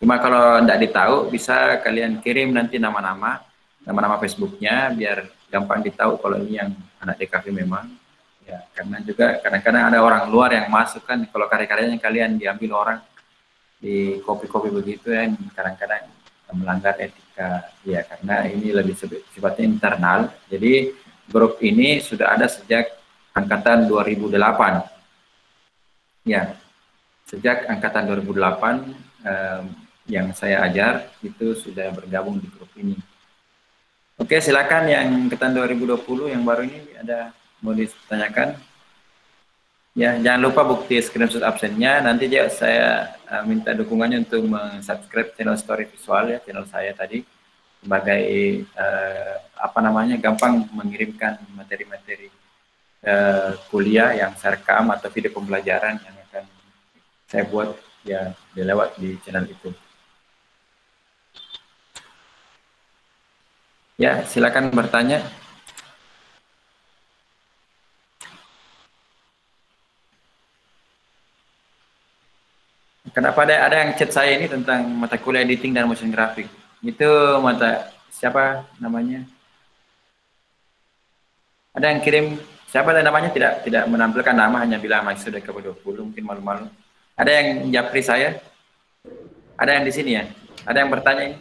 Cuma kalau tidak ditahu, bisa kalian kirim nanti nama-nama Facebooknya biar gampang ditahu kalau ini yang anak DKV memang. Ya, karena juga kadang-kadang ada orang luar yang masuk kan, kalau karya-karyanya kalian diambil orang di copy begitu ya, kadang-kadang melanggar etika. Ya, karena ini lebih sifatnya internal. Jadi grup ini sudah ada sejak angkatan 2008. Ya, sejak angkatan 2008 yang saya ajar itu sudah bergabung di grup ini. Oke, silakan yang angkatan 2020 yang baru ini ada mau ditanyakan. Ya, jangan lupa bukti screenshot absennya. Nanti saya minta dukungannya untuk subscribe channel Story Visual ya, channel saya tadi sebagai gampang mengirimkan materi-materi kuliah yang saya rekam atau video pembelajaran yang akan saya buat ya lewat di channel itu. Ya, silakan bertanya. Kenapa ada yang chat saya ini tentang mata kuliah editing dan motion graphic? Itu siapa namanya? Ada yang kirim, siapa namanya tidak menampilkan nama, hanya bilang mahasiswa DKV 20, mungkin malu-malu. Ada yang japri saya? Ada yang di sini ya? Ada yang bertanya ini?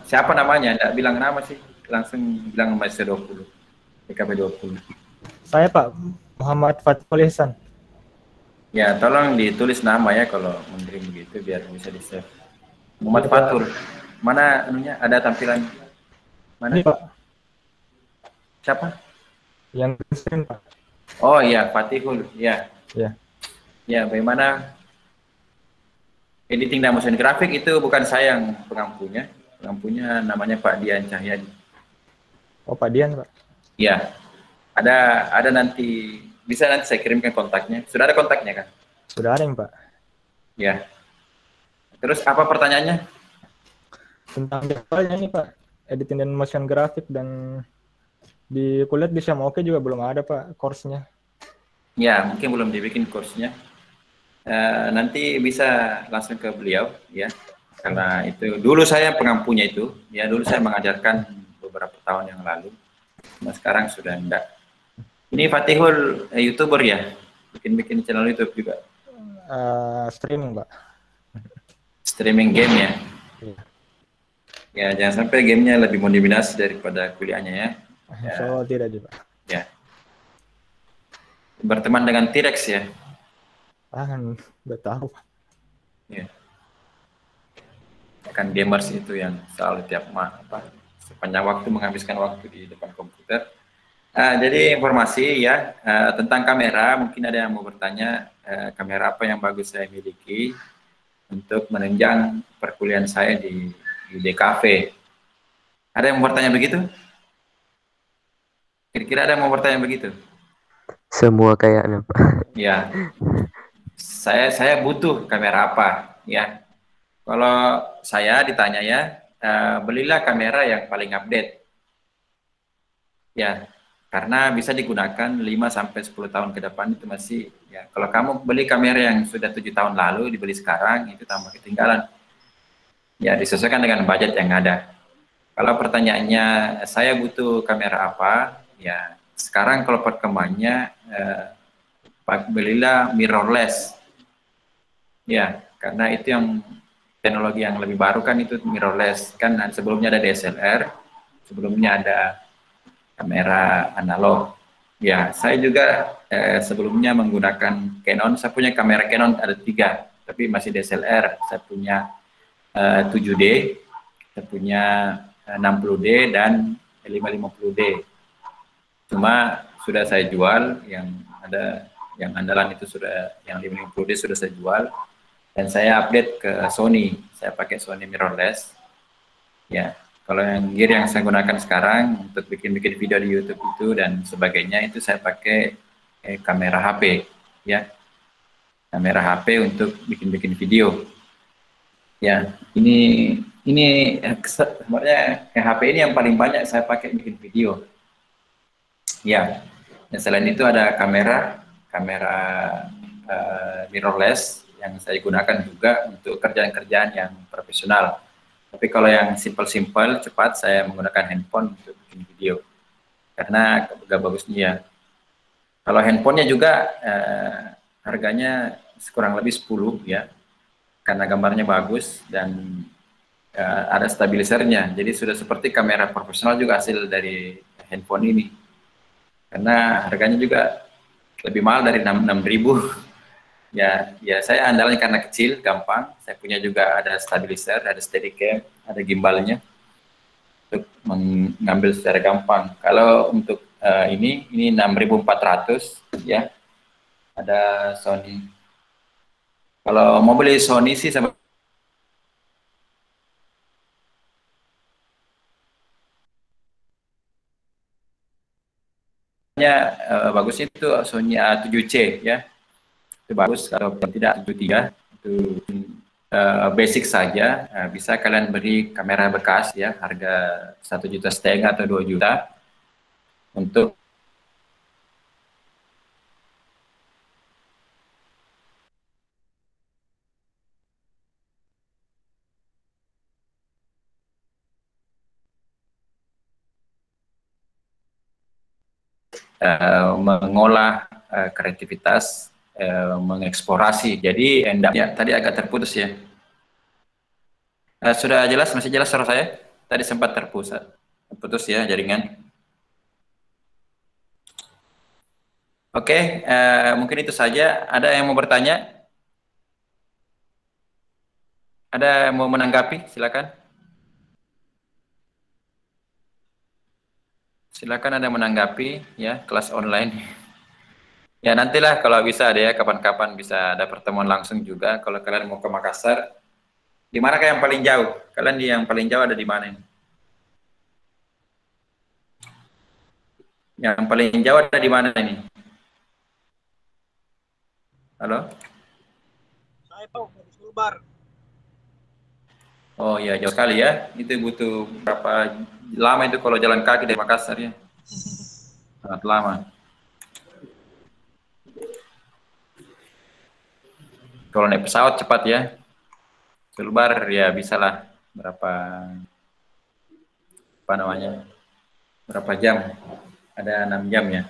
Siapa namanya? Tidak bilang nama sih, langsung bilang mahasiswa 20, DKV 20. Saya Pak Muhammad Fatul Ihsan. Ya, tolong ditulis nama ya kalau mengirim begitu biar bisa di-save. Muhammad Fatul. Mana anunya? Ada tampilan mana? Ini, Pak. Siapa? Yang screen, Pak. Oh iya, Fatihul. Ya. Ya. Ya, bagaimana editing dan motion graphic itu bukan saya yang pengampunya. Pengampunya namanya Pak Dian Cahyadi. Oh, Pak Dian, Pak. Ya. Ada nanti, bisa nanti saya kirimkan kontaknya. Sudah ada kontaknya kan? Sudah ada, Pak. Ya. Terus apa pertanyaannya? Tentang jadwalnya nih, Pak. Editing dan motion graphic, dan di kuliah di Syam Oke juga belum ada, Pak, course-nya. Ya, mungkin belum dibikin course-nya. Nanti bisa langsung ke beliau ya, karena itu dulu saya pengampunya itu ya, dulu saya mengajarkan beberapa tahun yang lalu, nah sekarang sudah enggak. Ini Fatihul YouTuber ya, bikin channel YouTube juga. Streaming, Pak. Streaming game ya. Ya, jangan sampai gamenya lebih mendominasi daripada kuliahnya ya. So tidak juga. Ya. Berteman dengan T-Rex ya. Kan udah tahu. Ya. Kan gamers itu yang selalu sepanjang waktu menghabiskan waktu di depan komputer. Jadi informasi ya tentang kamera, mungkin ada yang mau bertanya kamera apa yang bagus saya miliki untuk menunjang perkuliahan saya di DKV. Ada yang mau bertanya begitu? Kira-kira ada yang mau bertanya begitu? Semua kayaknya, Pak. Ya. Saya butuh kamera apa ya? Kalau saya ditanya ya, belilah kamera yang paling update. Ya, karena bisa digunakan 5-10 tahun ke depan itu masih ya. Kalau kamu beli kamera yang sudah 7 tahun lalu dibeli sekarang itu tambah ketinggalan. Ya, disesuaikan dengan budget yang ada. Kalau pertanyaannya saya butuh kamera apa? Ya, sekarang kalau perkembangannya belilah mirrorless. Ya, karena itu yang teknologi yang lebih baru kan, itu mirrorless kan. Sebelumnya ada DSLR, sebelumnya ada kamera analog. Ya, saya juga sebelumnya menggunakan Canon. Saya punya kamera Canon ada 3, tapi masih DSLR. Saya punya 7D, saya punya 60D dan 550D. Cuma sudah saya jual, yang andalan itu sudah, yang 550D sudah saya jual, dan saya update ke Sony. Saya pakai Sony mirrorless. Ya, kalau yang gear yang saya gunakan sekarang untuk bikin video di YouTube itu dan sebagainya, itu saya pakai kamera HP, ya, kamera HP untuk bikin video. Ya, ini sebenarnya HP ini yang paling banyak saya pakai bikin video. Ya, dan selain itu ada kamera mirrorless yang saya gunakan juga untuk kerjaan-kerjaan yang profesional. Tapi kalau yang simple cepat, saya menggunakan handphone untuk bikin video karena gak bagusnya ya. Kalau handphonenya juga harganya kurang lebih 10 ya, karena gambarnya bagus dan ada stabilisernya. Jadi sudah seperti kamera profesional juga hasil dari handphone ini. Karena harganya juga lebih mahal dari 6.000. Ya saya andalnya karena kecil, gampang. Saya punya juga ada stabilizer, ada steadicam, ada gimbalnya untuk mengambil secara gampang. Kalau untuk ini 6.400 ya. Ada Sony. Kalau mau beli Sony sih sama bagusnya itu Sony A7C ya, itu bagus. Kalau tidak 73 itu basic saja, bisa kalian beri kamera bekas ya, harga 1,5 juta atau 2 juta untuk mengolah kreativitas, mengeksplorasi. Jadi ya, tadi agak terputus ya. Sudah jelas, masih jelas suara saya? Tadi sempat terputus ya jaringan. Oke, mungkin itu saja. Ada yang mau bertanya? Ada yang mau menanggapi? Silakan. Silakan ada menanggapi ya, kelas online. Ya nantilah kalau bisa ada ya, kapan-kapan bisa ada pertemuan langsung juga. Kalau kalian mau ke Makassar, di mana yang paling jauh? Kalian yang paling jauh ada di mana ini? Yang paling jauh ada di mana ini? Halo? Saya tahu dari Sulbar. Oh iya, jauh sekali ya. Itu butuh berapa lama itu kalau jalan kaki dari Makassar ya? Sangat lama. Kalau naik pesawat cepat ya. Sulbar ya bisalah berapa berapa jam? Ada 6 jam ya.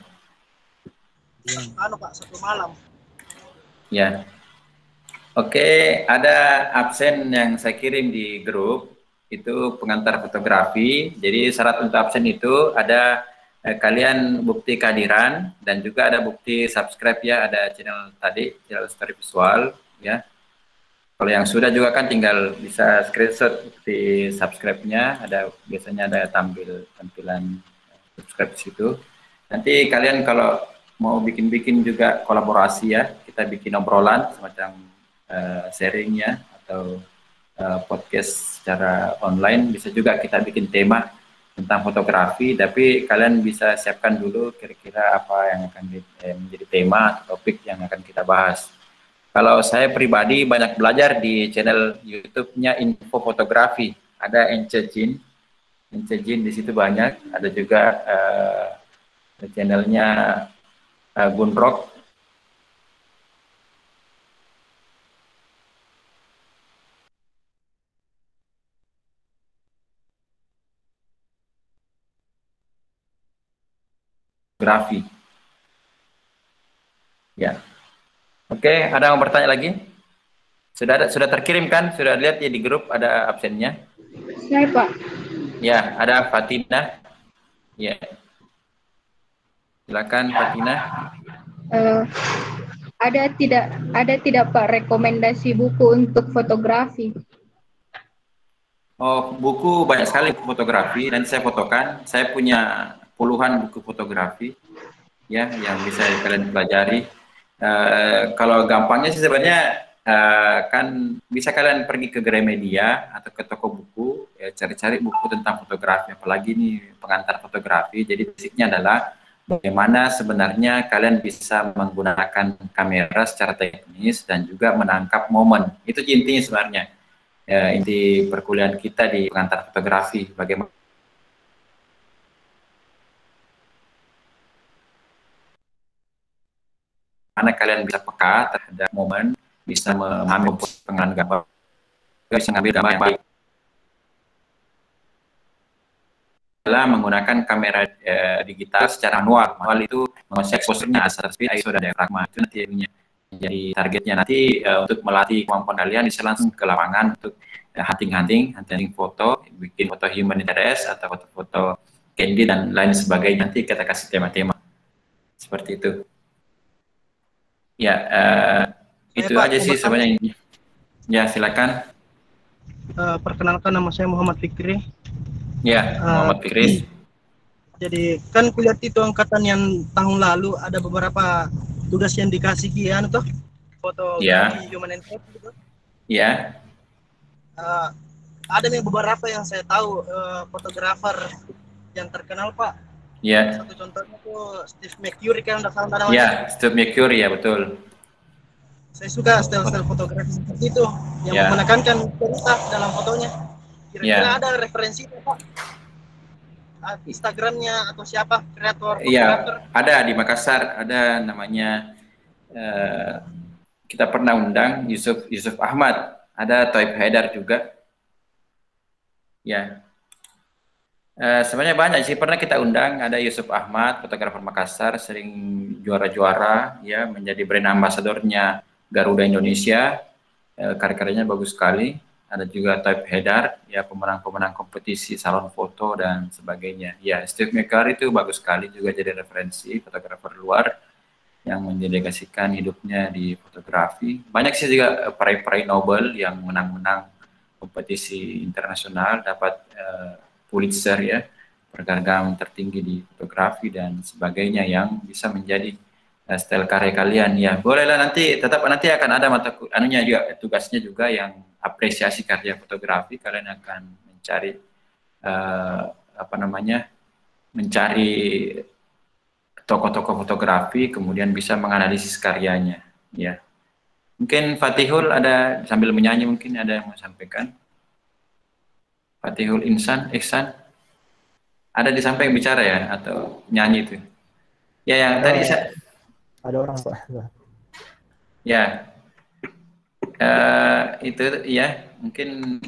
Anu Pak, 1 malam. Ya. Oke, ada absen yang saya kirim di grup, itu pengantar fotografi. Jadi syarat untuk absen itu ada kalian bukti kehadiran dan juga ada bukti subscribe ya, ada channel tadi, channel Story Visual ya. Kalau yang sudah juga kan tinggal bisa screenshot di subscribe-nya, biasanya ada tampilan subscribe di situ. Nanti kalian kalau mau bikin juga kolaborasi ya, kita bikin obrolan semacam sharingnya atau podcast secara online, bisa juga kita bikin tema tentang fotografi, tapi kalian bisa siapkan dulu kira-kira apa yang akan menjadi tema atau topik yang akan kita bahas. Kalau saya pribadi banyak belajar di channel YouTube-nya Info Fotografi, ada Ence Jin di situ banyak, ada juga channelnya Gunrock. Fotografi. Ya. Oke, ada yang mau bertanya lagi? Sudah terkirim kan? Sudah lihat ya di grup ada absennya? Saya Pak. Ya, ada Fatina. Ya, silakan Fatina. Ada tidak Pak rekomendasi buku untuk fotografi? Oh, buku banyak sekali buku fotografi, nanti saya fotokan. Saya punya puluhan buku fotografi, ya, yang bisa kalian pelajari. Kalau gampangnya sih sebenarnya kan bisa kalian pergi ke Gramedia atau ke toko buku, ya, cari-cari buku tentang fotografi, apalagi ini pengantar fotografi. Jadi basicnya adalah bagaimana sebenarnya kalian bisa menggunakan kamera secara teknis dan juga menangkap momen. Itu intinya sebenarnya. Ya, inti perkuliahan kita di pengantar fotografi, bagaimana kalian bisa peka terhadap momen, bisa mengambil pengambilan gambar, bisa mengambil gambar yang baik. Adalah menggunakan kamera digital secara manual. Manual itu mengecek exposure-nya, shutter speed, ISO, dan diafragma. Itu nanti jadi targetnya nanti untuk melatih kemampuan kalian bisa langsung ke lapangan untuk hunting foto, bikin foto human interest atau foto-foto candid dan lain sebagainya. Nanti kita kasih tema-tema seperti itu. Ya, itu Pak, aja sih sebenarnya. Ya, silakan. Perkenalkan, nama saya Muhammad Fikri. Ya, Muhammad Fikri. Jadi kan kuliah itu angkatan yang tahun lalu ada beberapa tugas yang dikasih kian tuh foto human interest gitu. Ya. Ada nih beberapa yang saya tahu fotografer yang terkenal Pak. Ya. Satu contohnya tuh Steve McCurry kan udah salah namanya. Ya, Steve McCurry, ya betul. Saya suka style fotografi seperti itu yang menekankan cerita dalam fotonya. Kira-kira ada referensi Pak? Instagramnya atau siapa kreator fotografer? Iya, ada di Makassar, ada namanya kita pernah undang Yusuf Ahmad, ada Toib Haidar juga. Ya, sebenarnya banyak sih, pernah kita undang, ada Yusuf Ahmad, fotografer Makassar, sering juara-juara, ya, menjadi brand ambassadornya Garuda Indonesia, karya-karyanya bagus sekali. Ada juga Toib Haidar, ya, pemenang-pemenang kompetisi salon foto dan sebagainya. Ya, Steve McCurry itu bagus sekali, juga jadi referensi fotografer luar yang mendedikasikan hidupnya di fotografi. Banyak sih juga peraih-peraih Nobel yang menang-menang kompetisi internasional, dapat Pulitzer, ya, penghargaan tertinggi di fotografi dan sebagainya, yang bisa menjadi style karya kalian. Ya, bolehlah nanti akan ada mata anunya juga, tugasnya juga yang apresiasi karya fotografi. Kalian akan mencari mencari tokoh-tokoh fotografi, kemudian bisa menganalisis karyanya. Ya, mungkin Fatihul ada sambil menyanyi, mungkin ada yang mau sampaikan. Fatihul Ihsan ada di samping bicara ya atau nyanyi itu? Ya, yang tadi ada orang Pak. Ya, itu ya, mungkin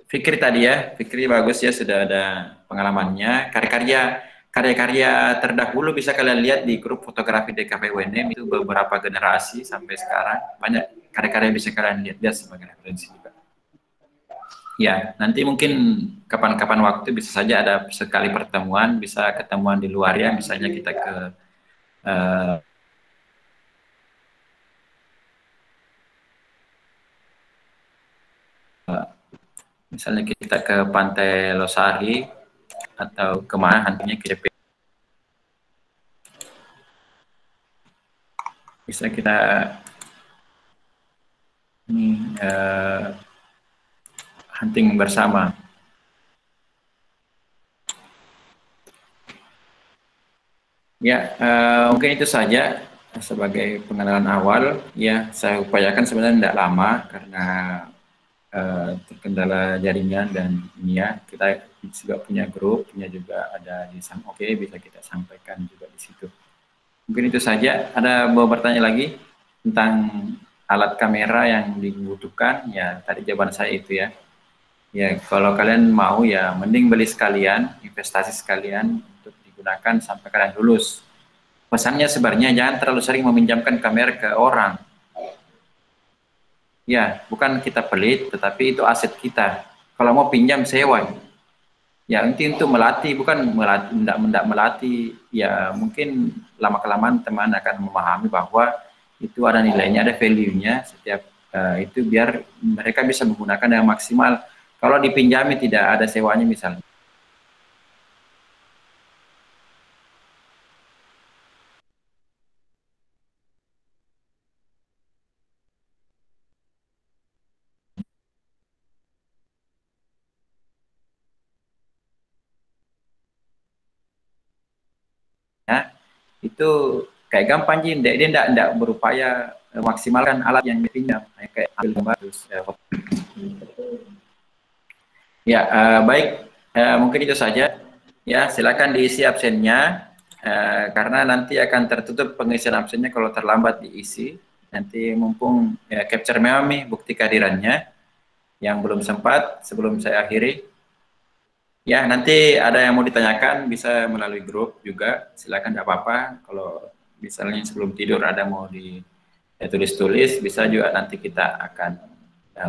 Fikri tadi ya, Fikri bagus ya, sudah ada pengalamannya. Karya-karya terdahulu bisa kalian lihat di grup fotografi DKV UNM, itu beberapa generasi sampai sekarang, banyak karya-karya bisa kalian lihat sebagai referensi juga. Ya, nanti mungkin kapan-kapan waktu bisa saja ada sekali pertemuan, bisa ketemuan di luar ya, misalnya kita ke misalnya kita ke Pantai Losari atau kemana, nantinya kita bisa kita hunting bersama. Ya, mungkin itu saja sebagai pengenalan awal. Ya, saya upayakan sebenarnya tidak lama karena terkendala jaringan dan ini ya, kita juga punya grup, punya juga ada di Oke, bisa kita sampaikan juga di situ. Mungkin itu saja. Ada mau bertanya lagi tentang alat kamera yang dibutuhkan? Ya, tadi jawaban saya itu ya. Ya, kalau kalian mau ya mending beli sekalian, investasi sekalian untuk digunakan sampai kalian lulus. Pesannya sebenarnya jangan terlalu sering meminjamkan kamera ke orang. Ya, bukan kita pelit, tetapi itu aset kita. Kalau mau pinjam, sewa. Ya, inti untuk melatih, bukan melatih, tidak melatih. Ya, mungkin lama-kelamaan teman akan memahami bahwa itu ada nilainya, ada value-nya setiap itu biar mereka bisa menggunakan yang maksimal. Kalau dipinjami tidak ada sewanya misalnya. Ya, itu kayak gampang sih, dia tidak berupaya maksimalkan alat yang dipinjam, kayak ambil gambar terus. Ya, baik, mungkin itu saja. Ya, silakan diisi absennya, karena nanti akan tertutup pengisian absennya kalau terlambat diisi. Nanti mumpung ya, capture memang nih bukti kehadirannya yang belum sempat sebelum saya akhiri. Ya, nanti ada yang mau ditanyakan bisa melalui grup juga, silakan, tidak apa-apa. Kalau misalnya sebelum tidur ada mau ditulis-tulis, bisa juga nanti kita akan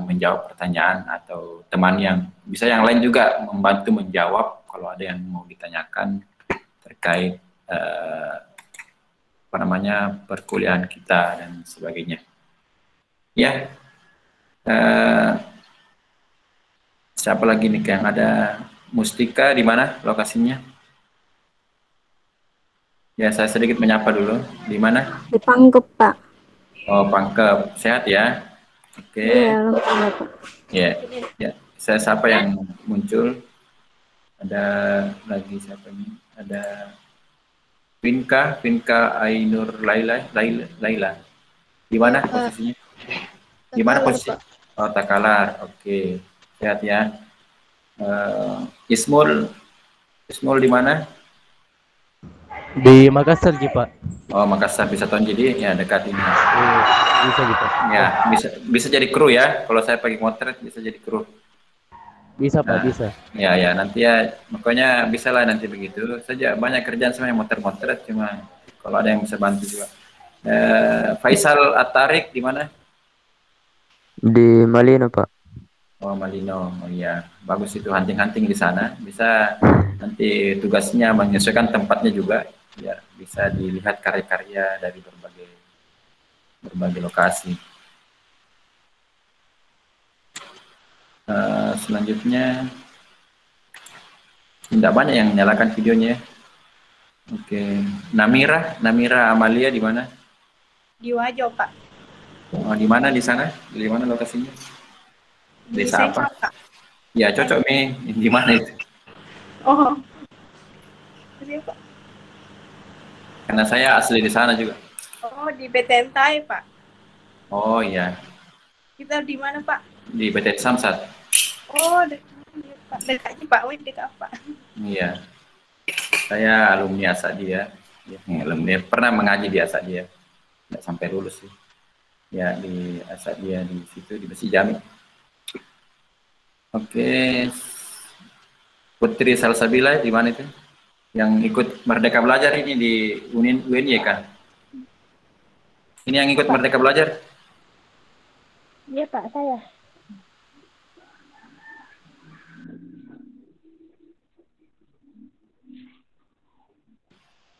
menjawab pertanyaan, atau teman yang bisa yang lain juga membantu menjawab kalau ada yang mau ditanyakan terkait apa namanya perkuliahan kita dan sebagainya. Ya, siapa lagi nih yang ada? Mustika di mana lokasinya? Ya, saya sedikit menyapa dulu. Di mana? Di Pangkep, Pak. Oh, Pangkep. Sehat ya? Oke. Iya, Pak. Ya, ya. Saya siapa yang muncul? Ada lagi siapa ini? Ada Vinka Ainur Laila. Di mana posisinya? Di mana posisi? Oh, Takalar. Oke. Sehat ya. Ismul di mana? Di Makassar, Ji, Pak. Oh, Makassar, bisa tahun jadi ya dekat ini. Bisa, Ji, Pak. Ya, bisa jadi kru ya. Kalau saya pakai motor bisa jadi kru. Bisa, Pak, bisa. Ya, nanti ya, makanya bisa lah nanti begitu saja. Banyak kerjaan sama yang motor-motor, cuma kalau ada yang bisa bantu juga. Faisal Atarik di mana? Di Malino, Pak. Oh, Malino. Oh iya, bagus itu, hunting-hunting di sana. Bisa nanti tugasnya menyesuaikan tempatnya juga, biar bisa dilihat karya-karya dari berbagai lokasi. Selanjutnya, tidak banyak yang nyalakan videonya. Oke, Namira Amalia di mana? Di Wajo, Pak. Oh, di mana di sana? Di mana lokasinya? Desa apa? Ya, cocok nih. Di mana itu? Oh. Iya, Pak. Karena saya asli di sana juga. Oh, di Betentai, Pak. Oh, iya. Kita di mana, Pak? Di BT Samsat. Oh, dekatnya Pak Wid, dekat Pak. Iya. Saya alumni Asadia. Ya, alumni pernah mengaji di Asadia. Tidak sampai lulus sih. Ya, di Asadia di situ di Besi Jami. Oke, Putri Salsabila di mana itu? Yang ikut Merdeka Belajar ini di UNY kan? Ini yang ikut Merdeka Belajar? Iya, Pak, saya.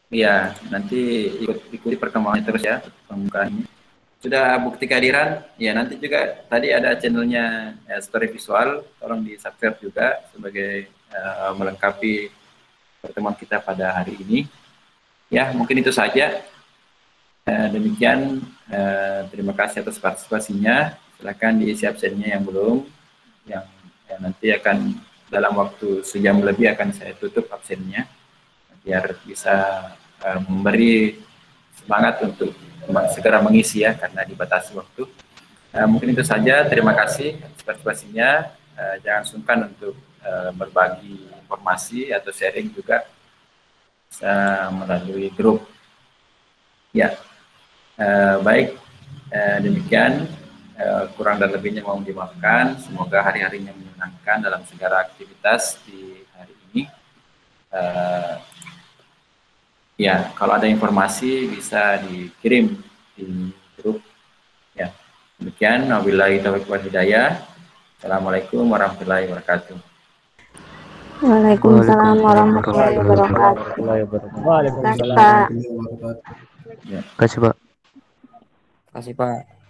Iya, nanti ikuti perkembangannya terus ya, pembukaannya. Sudah bukti kehadiran, ya nanti juga tadi ada channelnya Story Visual, tolong di-subscribe juga sebagai melengkapi pertemuan kita pada hari ini. Ya, mungkin itu saja. Demikian, terima kasih atas partisipasinya. Silakan diisi absennya yang belum, yang nanti akan dalam waktu sejam lebih akan saya tutup absennya, biar bisa memberi semangat untuk segera mengisi ya, karena dibatasi waktu. Mungkin itu saja, terima kasih atas partisipasinya. Jangan sungkan untuk berbagi informasi atau sharing juga bisa melalui grup. Ya, baik, demikian, kurang dan lebihnya mohon dimaafkan. Semoga hari-harinya menyenangkan dalam segala aktivitas di hari ini. Ya, kalau ada informasi bisa dikirim di grup. Ya, demikian. Wabillahi taufiq wal hidayah. Assalamualaikum warahmatullahi wabarakatuh. Waalaikumsalam warahmatullahi wabarakatuh. Waalaikumsalam. Pak. Kasih Pak. Kasih Pak.